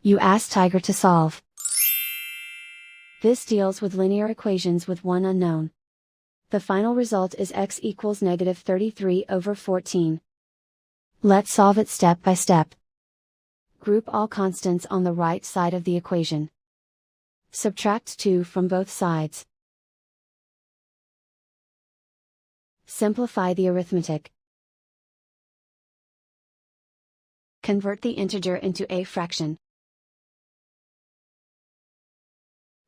You ask Tiger to solve. This deals with linear equations with one unknown. The final result is x equals -33/14. Let's solve it step by step. Group all constants on the right side of the equation. Subtract 2 from both sides. Simplify the arithmetic. Convert the integer into a fraction.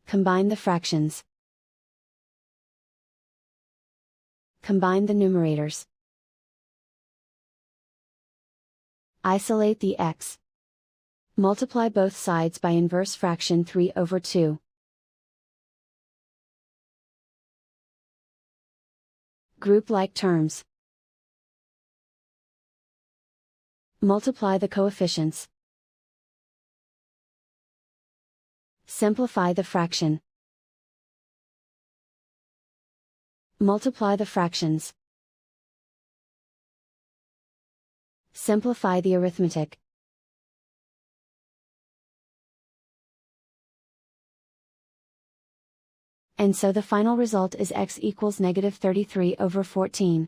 Combine the fractions. Combine the numerators. Isolate the x. Multiply both sides by inverse fraction 3/2. Group like terms. Multiply the coefficients. Simplify the fraction. Multiply the fractions. Simplify the arithmetic. And so the final result is x equals -33/14.